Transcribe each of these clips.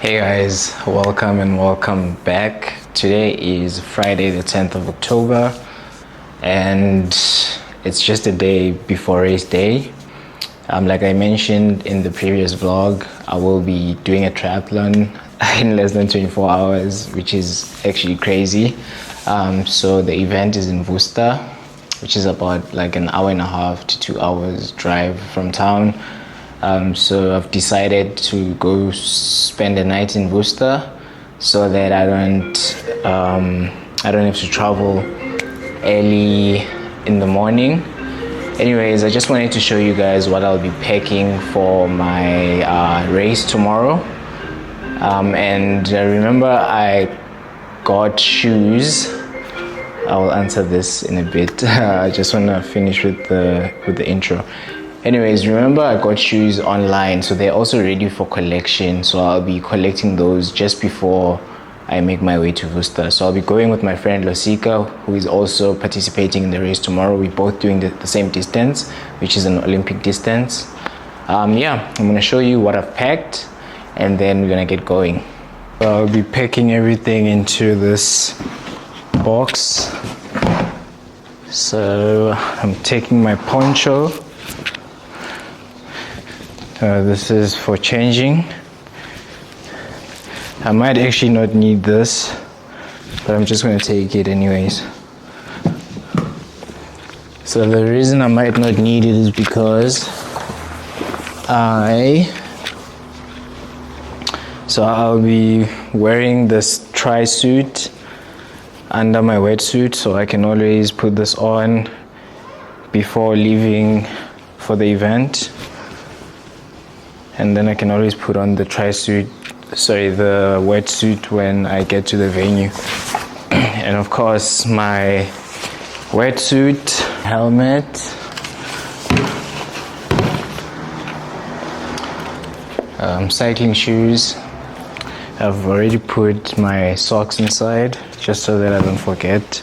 Hey guys, welcome back. Today is Friday the 10th of October and it's just a day before race day. Like I mentioned in the previous vlog, I will be doing a triathlon in less than 24 hours, which is actually crazy. So the event is in Worcester, which is about like an hour and a half to 2 hours drive from town. So I've decided to go spend a night in Worcester so that I don't have to travel early in the morning. Anyways, I just wanted to show you guys what I'll be packing for my race tomorrow. And remember, I got shoes. I will answer this in a bit. I just want to finish with the intro. Anyways, remember I got shoes online, so they're also ready for collection. So I'll be collecting those just before I make my way to Worcester. So I'll be going with my friend Losika, who is also participating in the race tomorrow. We're both doing the same distance, which is an Olympic distance. Yeah, I'm gonna show you what I've packed and then we're gonna get going. So I'll be packing everything into this box. So I'm taking my poncho. This is for changing. I might actually not need this, but I'm just going to take it anyways. So the reason I might not need it is because I'll be wearing this tri-suit under my wetsuit, so I can always put this on before leaving for the event. And then I can always put on the the wetsuit when I get to the venue. And of course, my wetsuit, helmet, cycling shoes. I've already put my socks inside just so that I don't forget.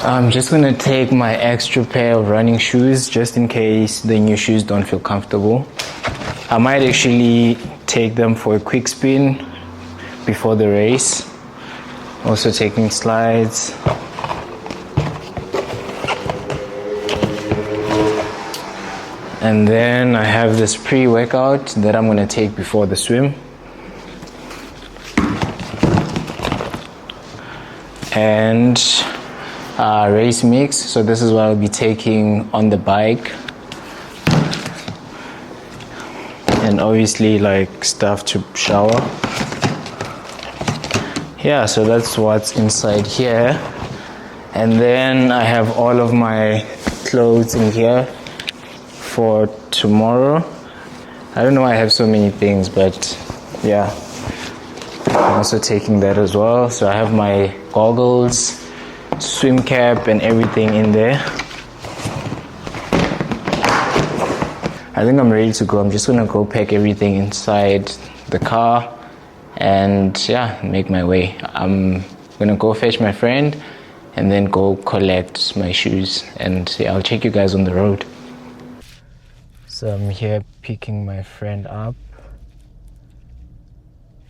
I'm just gonna take my extra pair of running shoes just in case the new shoes don't feel comfortable. I might actually take them for a quick spin before the race. Also taking slides. And then I have this pre-workout that I'm gonna take before the swim. And race mix, so this is what I'll be taking on the bike, and obviously like stuff to shower. Yeah, so that's what's inside here. And then I have all of my clothes in here for tomorrow. I don't know why I have so many things, but yeah, I'm also taking that as well. So I have my goggles, swim cap and everything in there. I think I'm ready to go. I'm just gonna go pack everything inside the car and yeah, make my way. I'm gonna go fetch my friend and then go collect my shoes, and yeah, I'll check you guys on the road. So I'm here picking my friend up.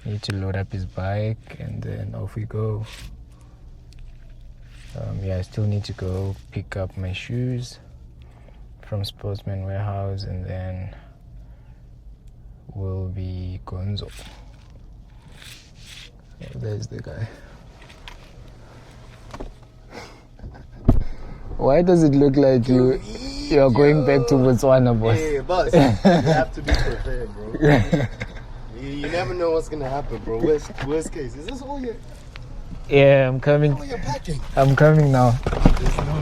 Need to load up his bike and then off we go. Yeah, I still need to go pick up my shoes from Sportsman Warehouse, and then we'll be gonzo. Yeah, there's the guy. Why does it look like you're going back to Botswana, boss? Hey, boss, you have to be prepared, bro. You never know what's gonna happen, bro. Worst case, is this all your... Yeah, I'm coming. Oh, you're packing. I'm coming now. There's no...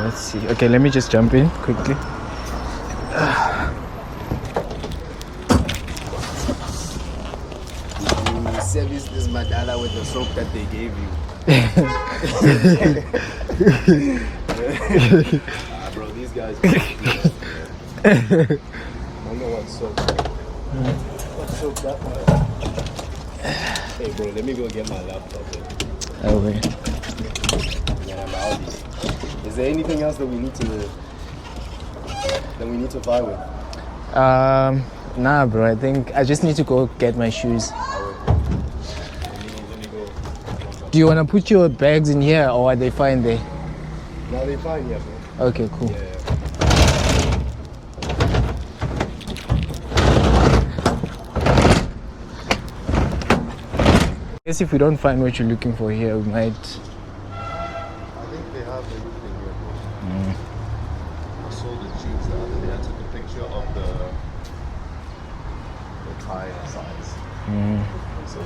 Let's see. Okay, let me just jump in quickly. You service this madala with the soap that they gave you. Bro, these guys. I don't know what soap. What soap that was? Hey bro, let me go get my laptop. Okay. Yeah, I'm out. Is there anything else that we need to buy with? Nah, bro. I think I just need to go get my shoes. Let me go. Do you want to put your bags in here, or are they fine there? No, they're fine, yeah, bro. Okay, cool. Yeah. I guess if we don't find what you're looking for here, we might. I think they have everything here, bro. I saw the jeans the other day. I took a picture of the tire size. So,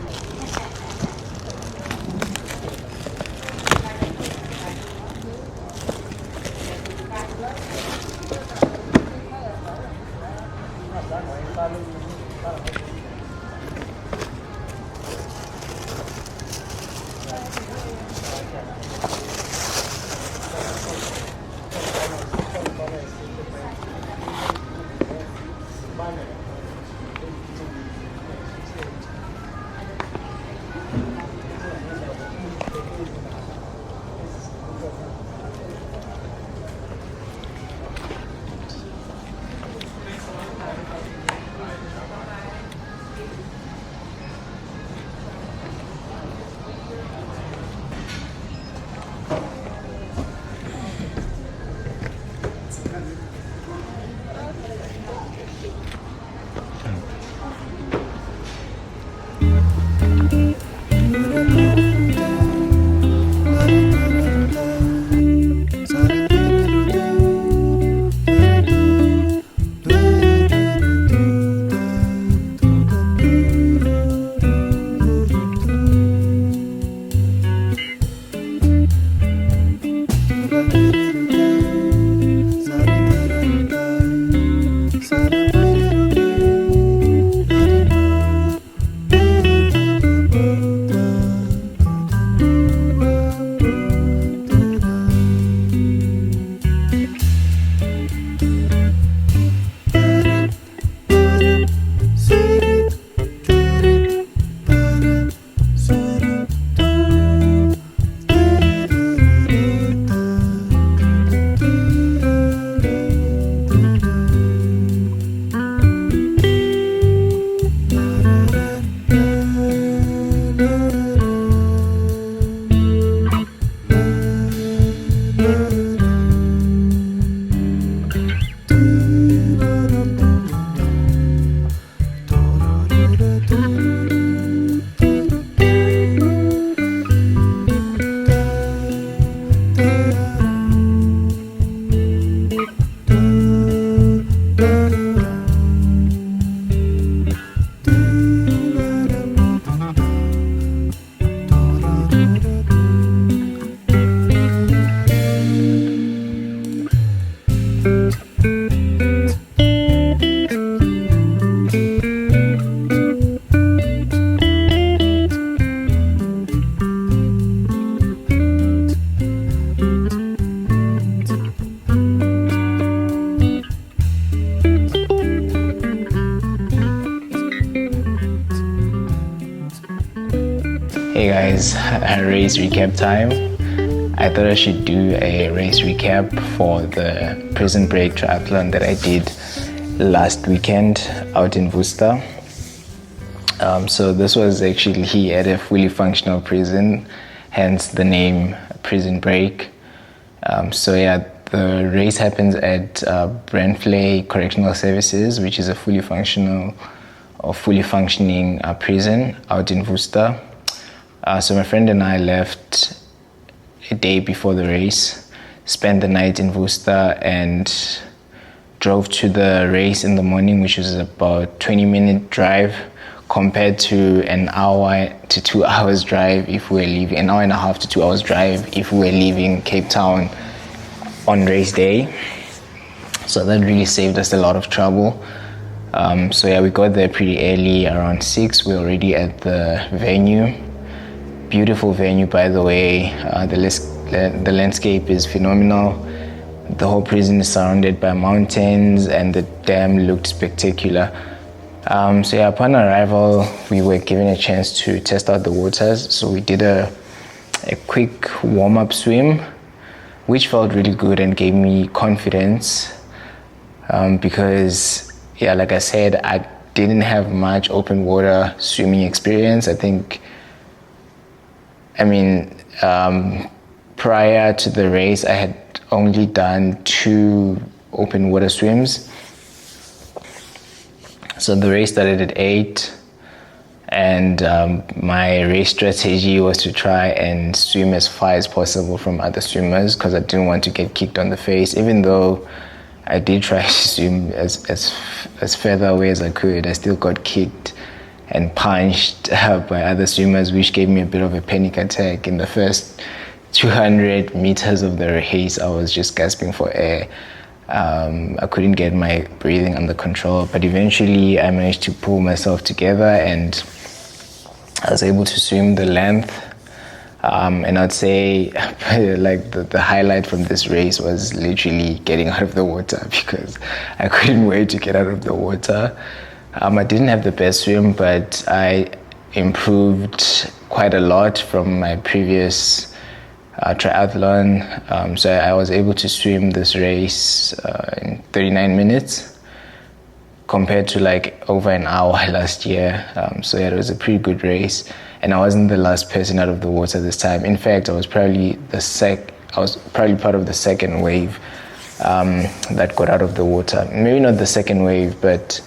Hey guys, race recap time. I thought I should do a race recap for the prison break triathlon that I did last weekend out in Worcester. So this was actually at a fully functional prison, hence the name Prison Break. The race happens at Brandvlei Correctional Services, which is a fully functioning prison out in Worcester. So my friend and I left a day before the race, spent the night in Worcester, and drove to the race in the morning, which was about 20-minute drive compared to an hour to 2 hours drive if we were leaving, an hour and a half to 2 hours drive if we were leaving Cape Town on race day. So that really saved us a lot of trouble. We got there pretty early, around 6. We were already at the venue. Beautiful venue, by the way. The landscape is phenomenal. The whole prison is surrounded by mountains, and the dam looked spectacular. So yeah, upon arrival, we were given a chance to test out the waters. So we did a quick warm-up swim, which felt really good and gave me confidence because, yeah, like I said, I didn't have much open water swimming experience. Prior to the race, I had only done 2 open water swims. So the race started at 8, and my race strategy was to try and swim as far as possible from other swimmers because I didn't want to get kicked on the face. Even though I did try to swim as further away as I could, I still got kicked and punched by other swimmers, which gave me a bit of a panic attack. In the first 200 meters of the race, I was just gasping for air. I couldn't get my breathing under control, but eventually I managed to pull myself together and I was able to swim the length. And I'd say like the highlight from this race was literally getting out of the water because I couldn't wait to get out of the water. I didn't have the best swim, but I improved quite a lot from my previous triathlon. So I was able to swim this race in 39 minutes compared to like over an hour last year. So yeah, it was a pretty good race, and I wasn't the last person out of the water this time. In fact, I was probably part of the second wave that got out of the water. Maybe not the second wave, but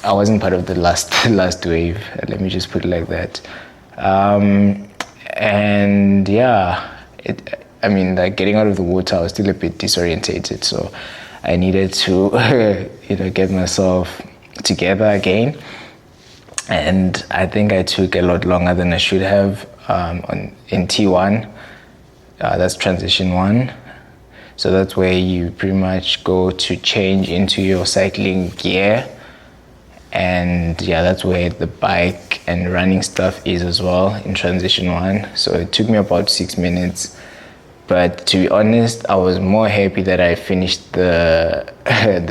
I wasn't part of the last wave. Let me just put it like that. And yeah, like getting out of the water, I was still a bit disorientated, so I needed to get myself together again. And I think I took a lot longer than I should have in T1. That's transition 1. So that's where you pretty much go to change into your cycling gear. And yeah, that's where the bike and running stuff is as well in transition 1. So it took me about 6 minutes. But to be honest, I was more happy that I finished the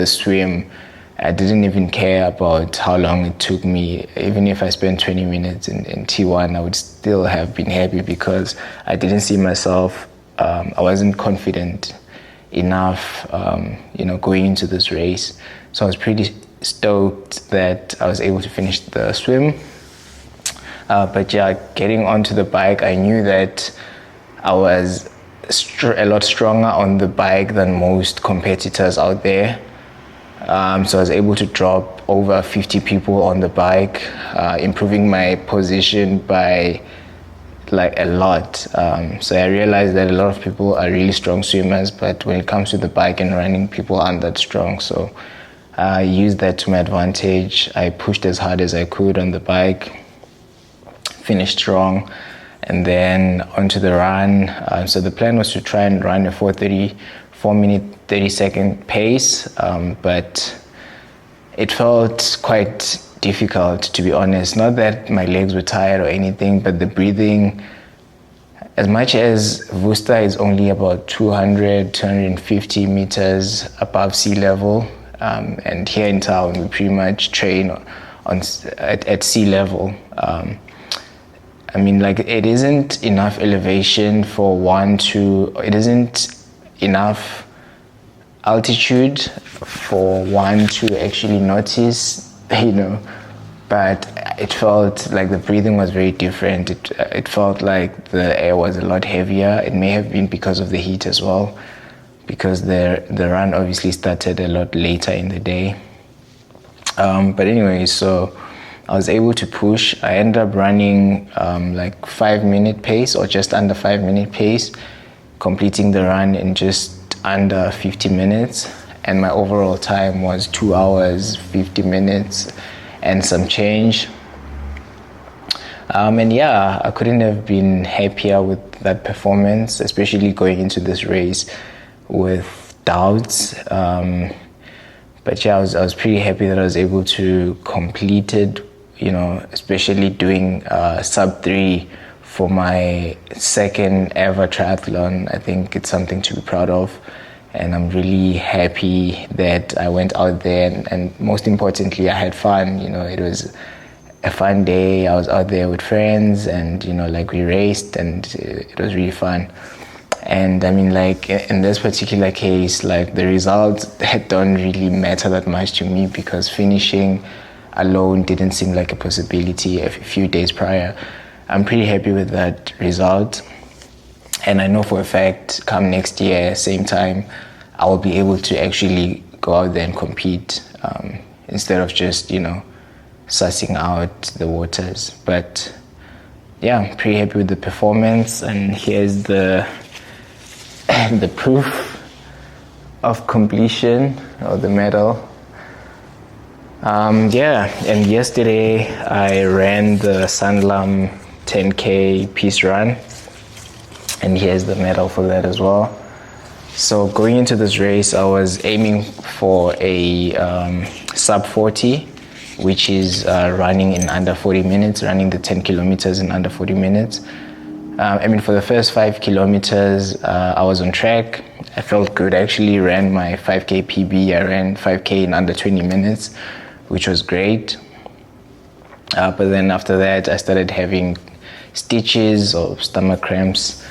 swim. I didn't even care about how long it took me. Even if I spent 20 minutes in T1, I would still have been happy because I didn't see myself, I wasn't confident enough, going into this race. So I was pretty stoked that I was able to finish the swim. But yeah, getting onto the bike, I knew that I was a lot stronger on the bike than most competitors out there. So I was able to drop over 50 people on the bike, improving my position by like a lot. So I realized that a lot of people are really strong swimmers, but when it comes to the bike and running, people aren't that strong. So I used that to my advantage. I pushed as hard as I could on the bike, finished strong, and then onto the run. So the plan was to try and run a 4:34 30-second pace, but it felt quite difficult, to be honest. Not that my legs were tired or anything, but the breathing, as much as Worcester is only about 250 meters above sea level, and here in town we pretty much train at sea level. It isn't enough elevation for it isn't enough altitude for one to actually notice, but it felt like the breathing was very different. It felt like the air was a lot heavier. It may have been because of the heat as well, because the run obviously started a lot later in the day. But anyway, so I was able to push. I ended up running 5-minute pace, or just under 5-minute pace, completing the run in just under 50 minutes. And my overall time was 2 hours, 50 minutes and some change. I couldn't have been happier with that performance, especially going into this race with doubts. But yeah, I was pretty happy that I was able to complete it, especially doing sub 3 for my second ever triathlon. I think it's something to be proud of. and I'm really happy that I went out there, and most importantly, I had fun. You know, it was a fun day. I was out there with friends, and you know, like we raced, and it was really fun. And I mean, like in this particular case, like the results don't really matter that much to me, because finishing alone didn't seem like a possibility a few days prior. I'm pretty happy with that result. And I know for a fact, come next year, same time, I will be able to actually go out there and compete, instead of just, you know, sussing out the waters. But yeah, I'm pretty happy with the performance. And here's the proof of completion, or the medal. Yeah, and yesterday I ran the Sanlam 10K peace run, and here's the medal for that as well. So going into this race, I was aiming for a sub 40, which is running in under 40 minutes, running the 10 kilometers in under 40 minutes. I mean, for the first 5 kilometers, I was on track. I felt good. I actually ran my 5K PB. I ran 5K in under 20 minutes, which was great. But then after that, I started having stitches or stomach cramps.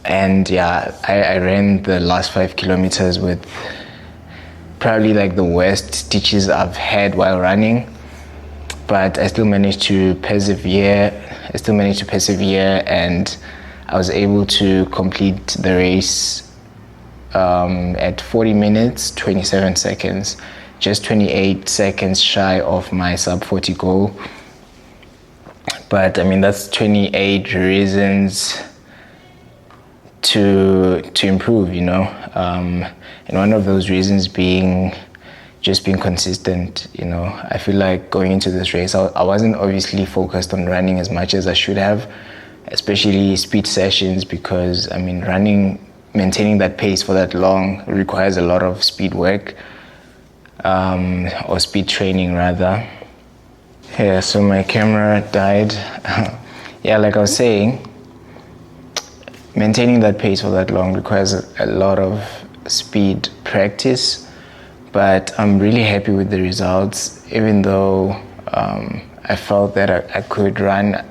And yeah, I ran the last 5 kilometers with probably like the worst stitches I've had while running. But I still managed to persevere. And I was able to complete the race at 40 minutes, 27 seconds, just 28 seconds shy of my sub 40 goal. But I mean, that's 28 reasons to improve, you know. And one of those reasons being just being consistent, you know. I feel like going into this race, I wasn't obviously focused on running as much as I should have, especially speed sessions, because I mean, maintaining that pace for that long requires a lot of speed work, or speed training rather. Yeah, so my camera died. Yeah, like I was saying, maintaining that pace for that long requires a lot of speed practice. But I'm really happy with the results, even though I felt that I could run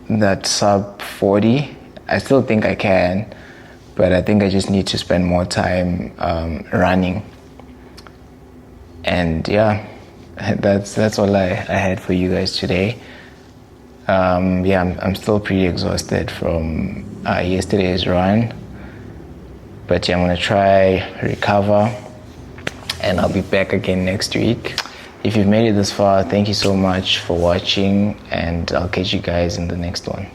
that sub 40. I still think I can, but I think I just need to spend more time running. And yeah, that's all I had for you guys today. Yeah, I'm still pretty exhausted from yesterday's run, but yeah, I'm gonna try recover, and I'll be back again next week. If you've made it this far, thank you so much for watching, and I'll catch you guys in the next one.